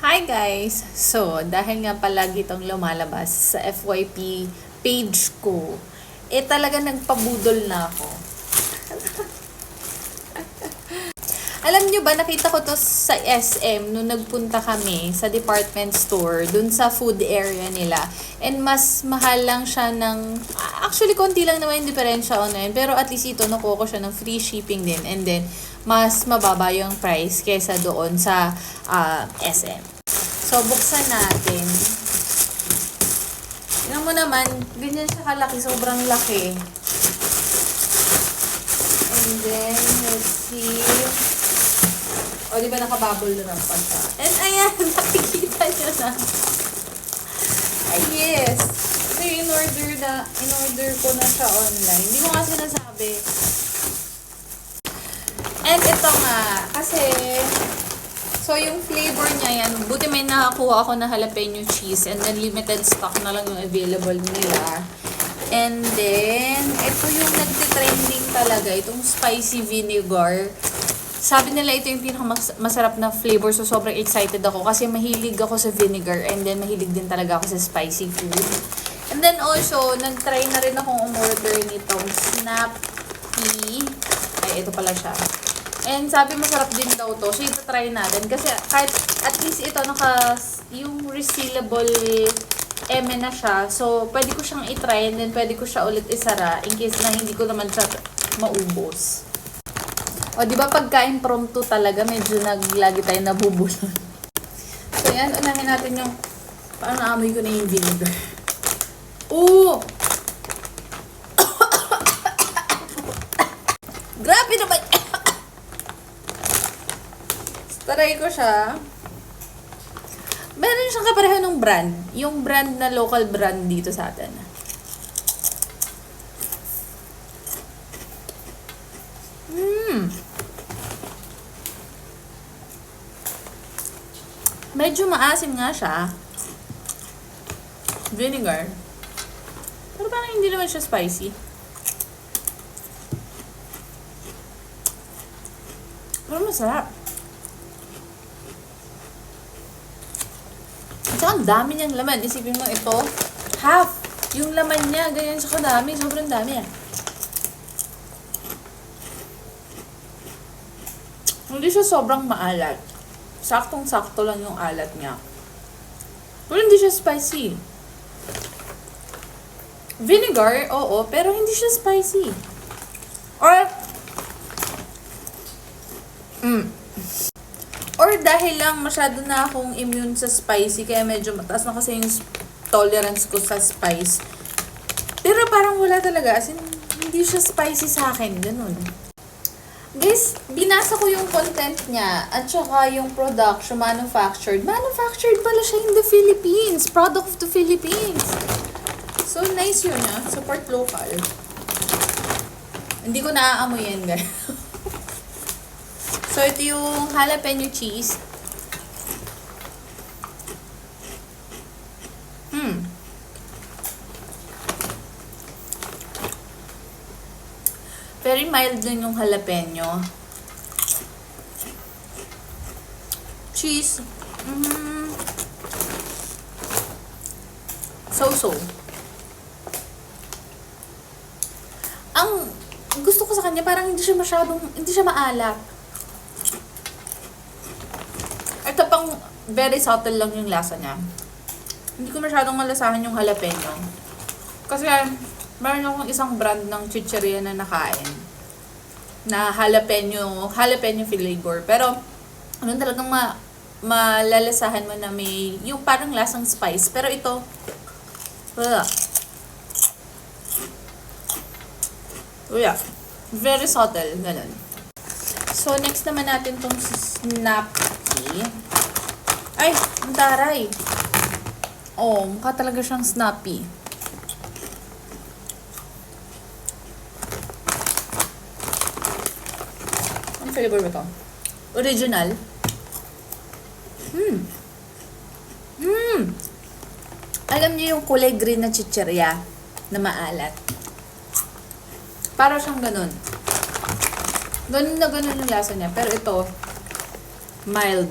Hi guys! So, dahil nga palagi itong lumalabas sa FYP page ko, talaga nagpabudol na ako. Alam nyo ba, nakita ko to sa SM nung nagpunta kami sa department store, dun sa food area nila. And mas mahal lang siya ng, actually konti lang naman yung diferensya online, pero at least ito nakuha ko siya ng free shipping din. And then, mas mababa yung price kesa doon sa SM. So, buksan natin. Tingnan mo naman, ganyan siya kalaki, sobrang laki. And then, let's see. O, di ba nakabubble na pa siya? And ayan, nakikita nyo na. Ay, yes. Ito yung in-order ko na siya online. Hindi ko nga sinasabi. And ito nga, kasi, so yung flavor niya yan, buti may nakakuha ako na jalapeno cheese and then limited stock na lang yung available nila. And then, ito yung nagtitrending talaga, itong spicy vinegar. Sabi nila ito yung pinakamasarap na flavor, so sobrang excited ako kasi mahilig ako sa vinegar and then mahilig din talaga ako sa spicy food. And then also, nag-try na rin akong umorder nitong Snappy. Ay, ito pala siya. And sabi masarap din daw to, so ito try natin kasi kahit at least ito yung resealable na siya, so pwede ko siyang i-try and then pwede ko siya ulit isara in case na hindi ko naman siya maubos. O, di ba pagka impromptu talaga, medyo lagi tayo nabubulol. So, yan. Unahin natin yung, parang naamoy ko na yung vinegar. Oo! Grabe naman! Taray ko siya. Meron siyang kapareho ng brand. Yung brand na local brand dito sa atin. Medyo maasim nga siya. Vinegar. Pero parang hindi naman siya spicy. Pero masarap. At saka ang dami niyang laman. Isipin mo ito, half yung laman niya. Ganyan siya kadami. Sobrang dami ah. Hindi siya sobrang maalat. Saktong-sakto lang yung alat niya. Pero hindi siya spicy. Vinegar, oo, pero hindi siya spicy. Or dahil lang masyado na akong immune sa spicy, kaya medyo mataas na kasi yung tolerance ko sa spice. Pero parang wala talaga, as in, hindi siya spicy sa akin, ganun. Guys, binasa ko yung content niya at saka yung production, manufactured. Manufactured pala siya in the Philippines. Product of the Philippines. So, nice yun ah. Support local. Hindi ko naaamoy yan, guys. So, ito yung jalapeno cheese. Very mild din yung jalapeno. Cheese. So-so. Ang gusto ko sa kanya, parang hindi siya maalap. Ito pang very subtle lang yung lasa niya. Hindi ko masyadong malasahan yung jalapeno. Kasi meron akong isang brand ng chicheria na nakain na jalapeno flavor. Pero, ano talagang malalasahan mo na may yung parang lasang spice. Pero ito, very subtle, ganun. So, next naman natin tong Snappy. Ay, ang taray. Oh, mukha talaga siyang Snappy. Flavor ba ito? Original. Alam niyo yung kulay green na chicheria na maalat. Para siyang ganun. Ganun na ganun yung lasa niya. Pero ito, mild.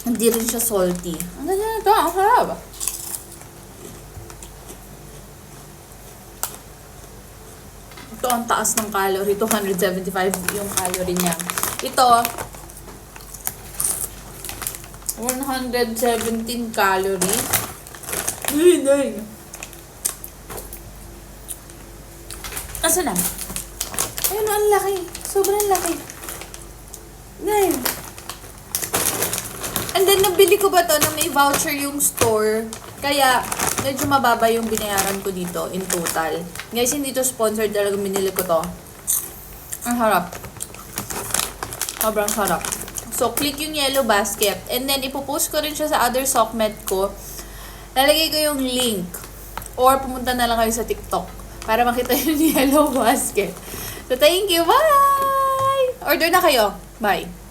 Hindi rin siya salty. Ang ganda na ito. Ang harap. Ito ang taas ng calorie. 275 yung calorie niya. Ito, 117 calorie. Ay. Asa na? Ayun, ang laki. Sobrang laki. Ngayon. And then, nabili ko ba to na may voucher yung store? Kaya, medyo mababa yung binayaran ko dito in total. Guys, hindi to sponsored, talaga binili ko to. Ang harap. Sobrang sarap. So, click yung yellow basket. And then, ipopost ko rin siya sa other sockmed ko. Lalagay ko yung link. Or, pumunta na lang kayo sa TikTok para makita yung yellow basket. So, thank you. Bye! Order na kayo. Bye.